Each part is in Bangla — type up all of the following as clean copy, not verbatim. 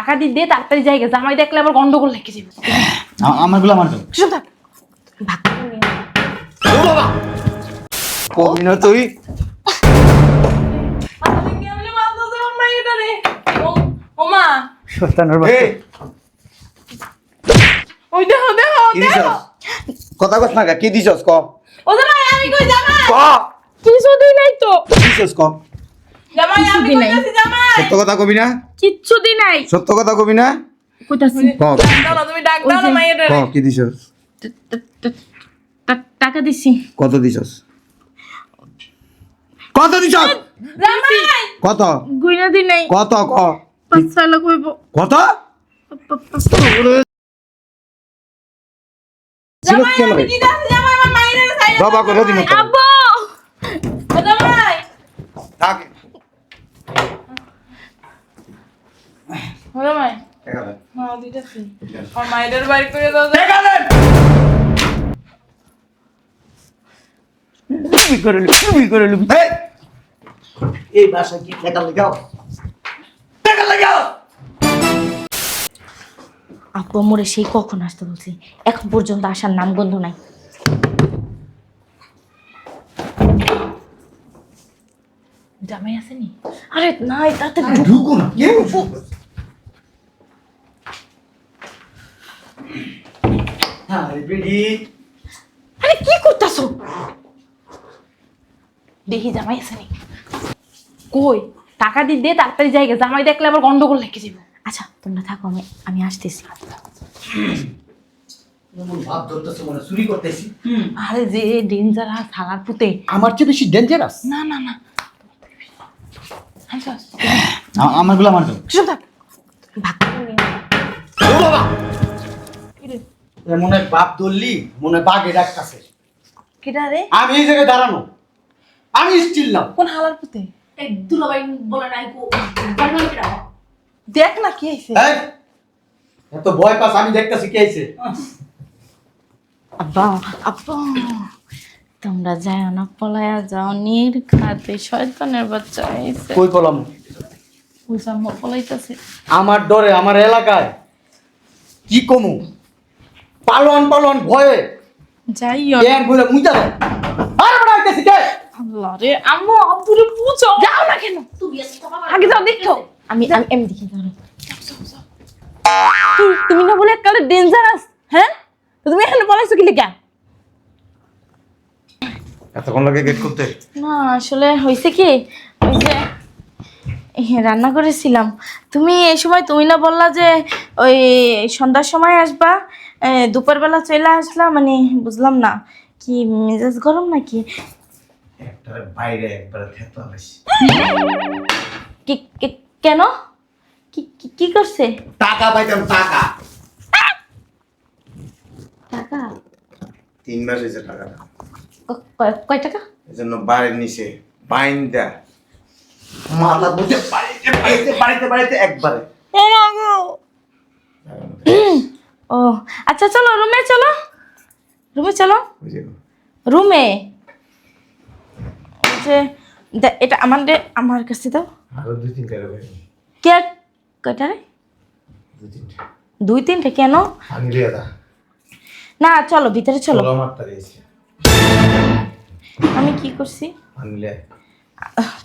টাকা দিয়ে তাড়াতাড়ি জায়গা জামাই দেখলে আবার গন্ডগোল লেগে যাবে। আমারগুলো আমার দাও। শুন থাক ভাগ করে নিয়ে নে। ও বাবা কবি না তুই আপনি কেমনে মারতেছ আমার মাইয়াটারে? ও মা, শয়তানের বাচ্চা ওই দেখো দেখো কি দেখো। দিছস কথা কস না কি দিছস ক ও জামাই আমি কই জামাই? ক কিছু দিই নাই তো। দিছস ক জামাই কিছু আমি দিই নাই। কইতাছি জামাই। সত্য কথা কবি না কিচ্ছু দি নাই। সত্য কথা কবি না কইতাছি ক দাও না তুমি ডাক দাও না ক মাইয়াটারে। কি দিছস টাকা দিছি। কত দিছস কত দিছস জামাই কত গুইনা দি নাই। কত ক 5 লাখ হইব। কত জামাই আমি কি দাস জামাই আমার মাইয়াটারে সাইড বাবা করে দিমু তো। আব্বু জামাই। থাক ও জামাই টাকা দে হ্যাঁ দিতেছি। আমার মাইয়াটারে বাইর করে দাও। টাকা দে তুমি করে লবি এই বাসা কি টাকা লাগাও টাকা লাগাও আব্বু মোরে সেই কখন আসতে বলছি, এখন পর্যন্ত আসার নাম গন্ধ নাই। জামাই আসেনি? আরে নাই তাতে ঢুকো না কে হ্যাঁ বেডি আরে কি করতাছো? দেখি জামাই আসেনি। কই টাকা দিয়ে তাড়াতাড়ি জায়গা জামাই দেখলে আবার গন্ডগোল লেগে যাবে। আচ্ছা তোমরা থাকো, আমি আসতেছি। ভাব ধরতেছে মনে চুরি করতেছি আরে যে ডেঞ্জারাস থানার পুতে। আমার চেয়ে বেশি ডেঞ্জারাস না না না হাসস আমারগুলো আমার দাও শুন থাক ভাগ করে নিয়ে নে। ও বাবা কি রে? মনে হয় বাপ ধরলি মনে হয় বাঘে ডাকতেছে কেডা রে? আমি এই জায়গায় দাঁড়ানো আমি স্টিল না কোন হালার পুতে? এই দুলাভাই বলে নাই গো। দেখ না কি আইছে। এই এত ভয় পাস আমি দেখতেছি কি আইছে আব্বা আব্বা তোমরা যাও না, পলায়া যাও, নির্ঘাতে শয়তানের বাচ্চা আইছে। কই পলাম ওই জাম্মা পলাইতাছে। আমার ডরে আমার এলাকায় কি কমু পালোয়ান পালোয়ান ভয়ে যাইও কেন বলে মুইতা দাও আর বড় আইতেছি কে আল্লাহ রে, আম্মু আব্বুরে পুছো। যাও না কেন? আগে যাও দেখো। আমি এম দেখি দাঁড়াও। তুমি না বলে একটা ডেঞ্জারাস, হ্যাঁ? তো তুমি এখানে বলাইছো কি লিগা? এতক্ষণ লাগে গেট করতে না আসলে হয়েছে কি, ওই যে রান্না করেছিলাম, তুমি এই সময় তুমি না বললা যে ওই সন্ধ্যার সময় আসবা, দুপুরবেলা চলে আসলা, মানে বুঝলাম না কি মেজাজ গরম নাকি? একটারে বাইরে একবারে থেতলা লাইছি কেন কি কি করছে? টাকা পাইতাম টাকা টাকা 3 মাস হয়েছে টাকাটা কয় টাকা? এজন্য বাড়ির নিচে বাইন দা মাথা বুঝে বাড়িতে একবারে ও আচ্ছা চলো রুমে চলো, রুমে চলো, বুঝে রুমে। যে এটা আমার কাছে দাও। আরো 2-3টা রবে কে কয়টা রে? 2-3টা কেন? আমি লিয়া দা না চলো ভিতরে চলো। চলো আমার তারে এসে আমি কি করছি? আমি লিয়া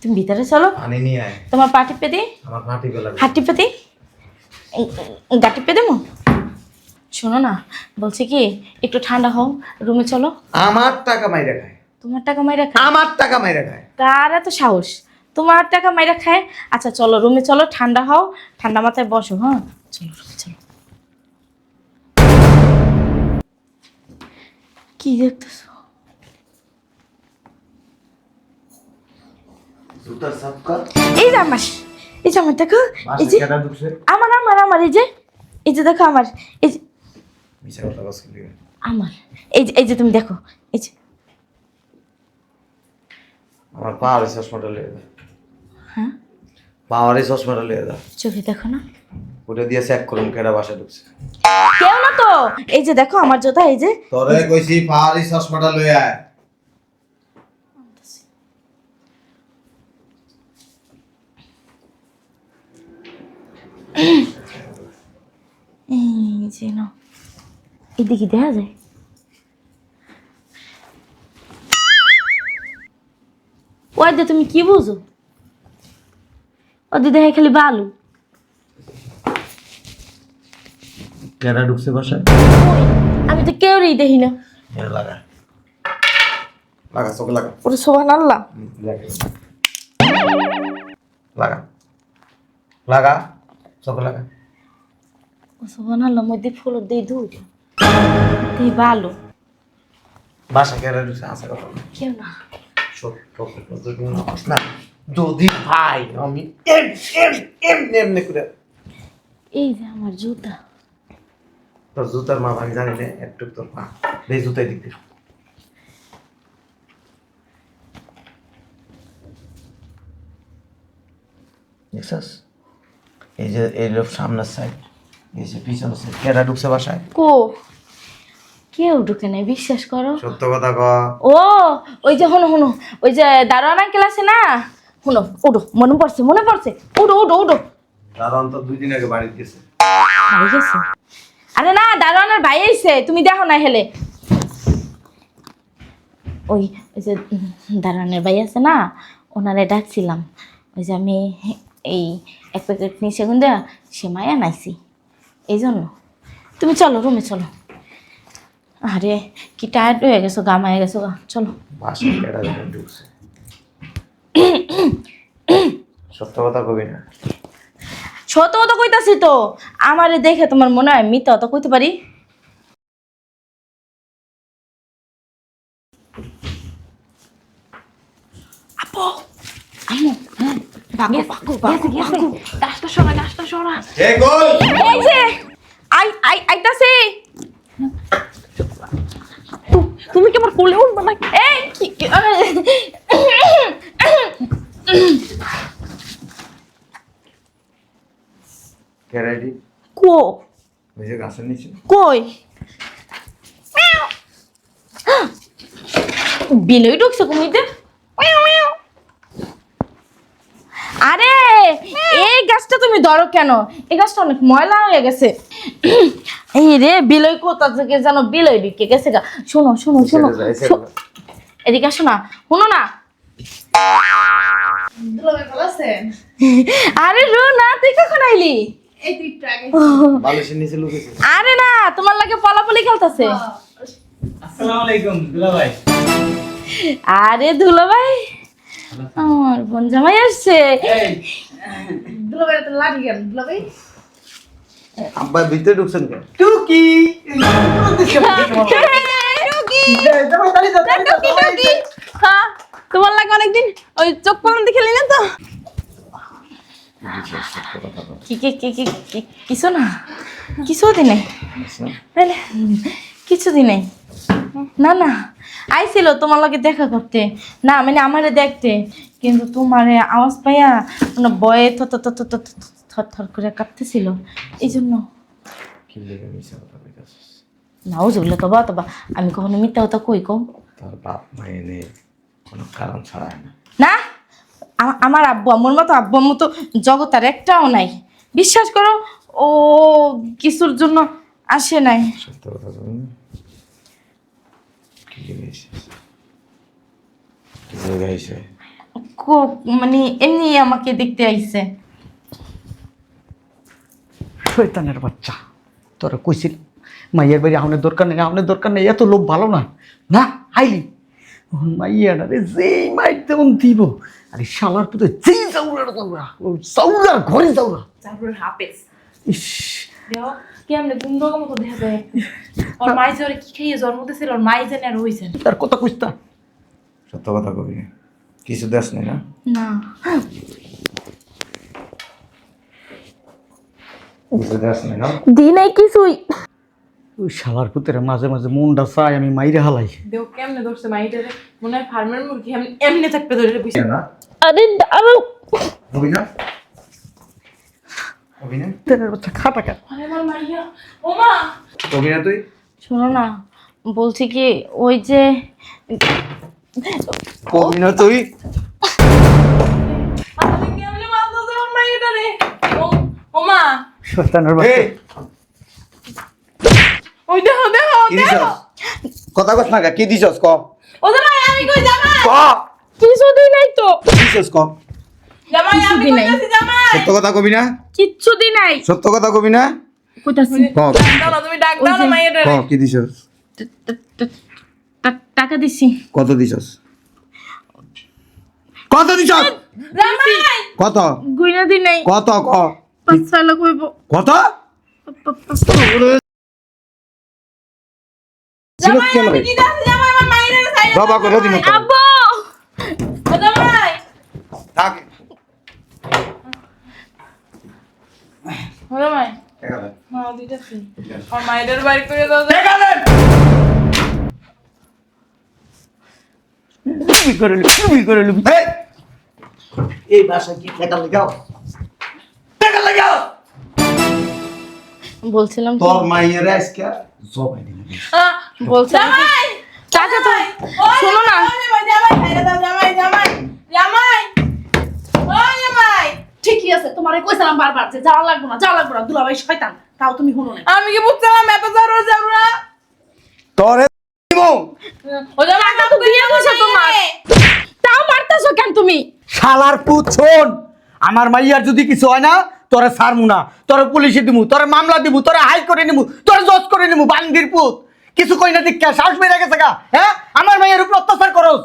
তুমি ভিতরে চলো, আনি নি আয় তোমার পা টিপে দিই, আমার পাটি গলা হাত টিপে দিই, গা টিপে দেবো। শোনো না, বলছি কি একটু ঠান্ডা হও, রুমে চলো। আমার টাকা মাইরা খায় তোমার টাকা মাইরা খায়? আমার টাকা মাইরা খায় কার এত সাহস তোমার টাকা মাইরা খায়? আচ্ছা চলো রুমে চলো, ঠান্ডা হও, ঠান্ডা মাথায় বসো। হ্যাঁ চলো রুমে চলো। কি দেখতেছো? জুতার সাপকা এই যে আমার, এই যে আমার দেখো, এই যে কেডা ঢুকছে আমার এই যে দেখো আমার, এই যে মিছা কথা কস কি আমার, এই যে তুমি দেখো, এই যে আমার পাওয়ারে চশমাটা লিয়ে দা হ্যাঁ পাওয়ারে চশমাটা লিয়ে দা চোখে দেখো না, ওটা দিয়ে চেক করুন কেডা বাসা ঢুকছে কেউ না তো। এই যে দেখো আমার জুতা, এই যে তোরে কইছি পাওয়ারে চশমাটা লয়ে আয় যে না এদিকে দেখা যায় ওই যে তুমি কি বুঝো ওদের দেখে খালি বালু কেরা ঢুকছে বাসায়? ওই, আমি তো কেউই দেখি না এটা লাগা লাগা চোখে লাগা ওরে সোহান আল্লাহ লাগা লাগা চোখে লাগা। ও সোহান আল্লাহ মধ্যে ফুল দিয়ে দুধ দিয়ে ভালো বাসা কেরা ঢুকছে আসা কথা না। কেউ না না যদি ভাই আমি এমনি করে এই যে আমার জুতা তোর জুতার মা আমি জানি না একটু তোর মা এই জুতাই দিক দিয়ে দেখছস এই যে এই লোক সামনের সাইড এই যে পিছনের সাইড কেরা ঢুকছে বাসায়? কো কেউ ঢুকে নাই বিশ্বাস করো সত্য কথা ক। ও ওই যে হনো হনো ওই যে দারোয়ান আঙ্কেল আছে না হনো ওডো মনে পড়ছে ওডো ওডো ওডো দারুণ তো 2 দিন আগে বাড়ি গেছে। হারিয়ে গেছে আরে না দারোয়ানের ভাই আইছে তুমি দেখো না হেলে ওই ওই যে দারোয়ানের ভাই আছে না ওনারে ডাকছিলাম ওই যে আমি এই এক প্যাকেট নিয়ে সেগুন দেয়া সে মায়া নাইছি এই জন্য তুমি চলো রুমে চলো আরে কি টায়ার্ড হয়ে গেছো গা মায়া গেছো গা চলো বাসায় কেরা ঢুকছে সত্য কথা কবি না। ছোট তো কইতাছি তো আমারে দেখে তোমার মনে হয় মিথ্যা তো কইতে পারি আপু আম্মু ভাগো ভাগো ভাগো ভাগো গাছটা সরা এ কই এই যে আইতাছি তুমি কি আমার কোলে উঠবে না? এই কেরাডি কো ওই যে গাছের নিচে কই বিলই ঢুকছে কুমিতে আরে এই গাছটা তুমি ধরো কেন এই গাছটা অনেক ময়লা হয়ে গেছে এই রে বিলই কোথা থেকে যেন বিলই ঢুকে গেছে গা শোনো শোনো শোনো এদিকে আসো না শোনো না আরে রো না তুই কখন আইলি বালিশের নিচে লুকেছে। আরে না তোমার লাগে পলাপলি খেলতেছে আসসালামু আলাইকুম দুলা ভাই। আরে দুলা ভাই আমার বোন জামাই আসছে আব্বা ভিতরে ঢুকছেন কেন? টুকি হ্যাঁ তোমার লাগে অনেকদিন ওই চোখ পালন দিয়ে খেলি না তো কি কি কি কি কি- কিছু না কিছু দিন নাই তাহলে কিছু দিন নাই না না আইছিল তোমার লগে দেখা করতে না মানে আমারে দেখতে কিন্তু তোমারে আওয়াজ পাইয়া মানে বয়ে থর করে কাঁপতেছিল এই জন্য কি লেগে মিশা কথা কইতাছিস? নাও যেগুলো তবা আমি কখনো মিথ্যা কথা কই কম তোর বাপ মায়ের নেই কোনো কারণ ছাড়ায় না। না আমার আব্বু আম্মুর মতো আব্বু আম্মু তো জগৎ আর একটাও নাই বিশ্বাস করো ও কিছুর জন্য আসে নাই সত্য কথা বলুন কি লেগে এসেছিস? কি লেগে এসে মানে এমনি আমাকে দেখতে আইছে শয়তানের বাচ্চা তোরা কইছিল মাইয়ার বাড়ি আহনের দরকার নেই এত লোভ ভালো না না আইলি মাইয়াটা রে যেই মাইর তেমন দিব আরে শালার পুতে যেই যাউরা ঘরে যাউরা তারপর হাফেজ ইস দেখো কেমনে গুন্ডর মতো দেখা যায় ওর মাই যে ওরে কি খাইয়ে জন্ম দিয়েছিল ওর মাই জানে আর হইছে তার কথা কইস্তা সত্য কথা কবি না কিছু দেশ নেই না না কিছু দেশ নেই না দি নাই কিছুই ওই শালার পুতের মাঝে মাঝে মনটা চাই আমি মাইরে হালাই দেখো কেমনে ধরছে মাইটারে মনে হয় ফার্মের মুরগি এমনি থাকবে ধরে বুঝছে না আরে দাঁড়াও কবি না কবি না তেরের বাচ্চা খাটা খা আরে আমার মাইয়া ওমা কবি না তুই শোনো না বলছি কি ওই যে কবি না তুই আমি কেমনে মারতেছে আমার মাইটারে ওমা শয়তানের বাচ্চা এই ওই দেখো দেখো কি দেখো দিছস কথা কস না কা কি দিছস ক ও জামাই আমি কই জামাই ক কিছু দিই নাই তো, কি দিছস ক জামাই আমি কিছুদিন নাই। কইতাছি জামাই সত্য কথা কবি না কিচ্ছু দিই নাই। সত্য কথা কবি না কইতাছি ক দাও না তুমি ডাক দাও না মাইয়াটা ক কি দিছস টাকা দিছি। কত দিছস কত দিছস জামাই কত গুইনা দিই নাই, কত ক 5-6 লাখ হইব। কত জামাই আমি দিতাছি জামাই আমার মাইয়ার সাইড বাবা করে দিমু তো। আব্বু ও জামাই থাক ও জামাই টাকা দে মা দিতাছি আমার মাইয়ার বাড়ি করে দাও টাকা দে তুমি করে লুবি এই এই বাসা কি টাকা লাগাও টাকা লাগাও বলছিলাম কি? তোর মাইয়ের আজকে জবাই দিলাম বলছিলাম কি? জামাই টাকা তো শোনো না, জামাই জামাই খাইরা দাও জামাই জামাই জামাই ও জামাই ঠিকই আছে, তোমারে কইছিলাম বারবার যে যাওয়া লাগবো না দুলাভাই শয়তান, তাও তুমি শুনো না। আমি কি বুঝছিলাম এত জরুরি যাবরা তোরে দিমু ও জামাই টাকা তো দিয়ে দিছো তোমার, তাও মারতেছো কেন তুমি? শালার পুত শোন, আমার মাইয়ার যদি কিছু হয় না তোরে ছাড়মু না, তোরে পুলিশে দিমু, তোরে মামলা দিমু, তোরে হাই করে নিমু, তোরে জজ করে নিমু। বান্দির পুত কিছু কই না দীক্ষা সাহস বেড়ে গেছে গা। হ্যাঁ আমার মাইয়ের উপর অত্যাচার করস,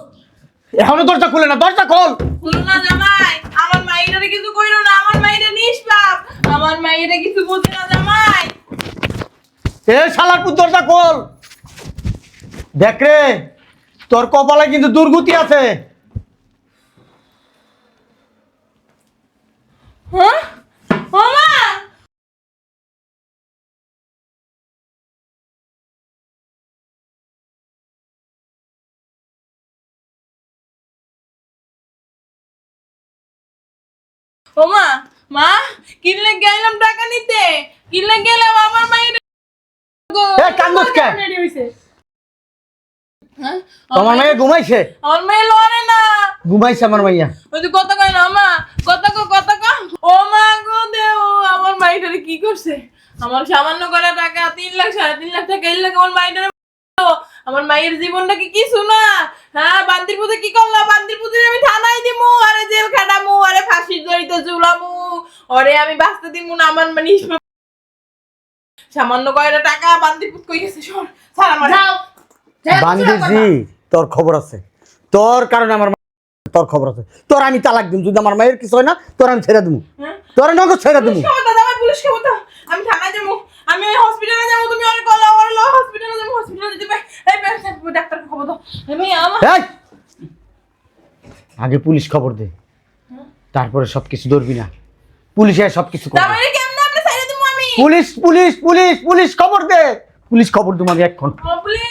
এখনো দরজা খুলে না, দরজা খোল। বলো না জামাই আমার মাইয়ারে কিছু কইরো না আমার মাইয়ারে নিষ্পাপ আমার মাইয়ারে কিছু বুঝে না জামাই এ শালার পুত দরজা খোল। দেখ রে তোর কপালে কিন্তু দুর্গতি আছে। হ্যাঁ ও মা ও মা মা কিনলে গেলাম টাকা নিতে কিনলে গেলাম আমার মাইয়ারে এ কান্দস কে? রেডি হইছে। হ্যাঁ তোমার মাইয়া ঘুমাইছে? আমার মেয়ে লড়ে না ঘুমাইছে আমার মাইয়া। ওই যে কথা কয় না মা কথা কো ও মা গো দেও আমার মাইটারে কি করছে আমার সামান্য করে টাকা 3 লাখ 3.5 লাখ টাকা এই লাখ আমার মাইটারে আমার মায়ের জীবনটা কি কিছু না হ্যাঁ বান্দির পুজো কি করলা বান্দির পুজো আমি থানায় দিমু আরে জেল খাটামু আরে ফাঁসির দড়িতে ঝুলামু ওরে আমি বাঁচতে দিমু না আমার মানে সামান্য কয়টা টাকা বান্দির পুত কই গেছে সর ছাড় আমার যাও বান্দিজি তোর খবর আছে, তোর কারণে আমার তোর খবর আছে। তোর আমি তালাক দিম, যদি আমার মায়ের কিছু হয় না তোর আমি ছেড়ে দিমু, হ্যাঁ তোর নগদ ছেড়ে দিমু। পুলিশ খবর দাও পুলিশ খবর দাও আমি থানায় যাবো আমি হসপিটালে যাবো তুমি অনেক কল ওরে লো হসপিটালে যাবো হসপিটালে দিতে এই ডাক্তারকে খবর দাও এই ভাই আমার এই! আগে পুলিশ খবর দে, তারপরে সবকিছু ধরবি না। পুলিশে সবকিছু করবে। তারপরে কেমনে আপনি ছাইরে দিমু আমি পুলিশ পুলিশ পুলিশ পুলিশ খবর দে, পুলিশ খবর দিমু আমি এখন। পুলিশ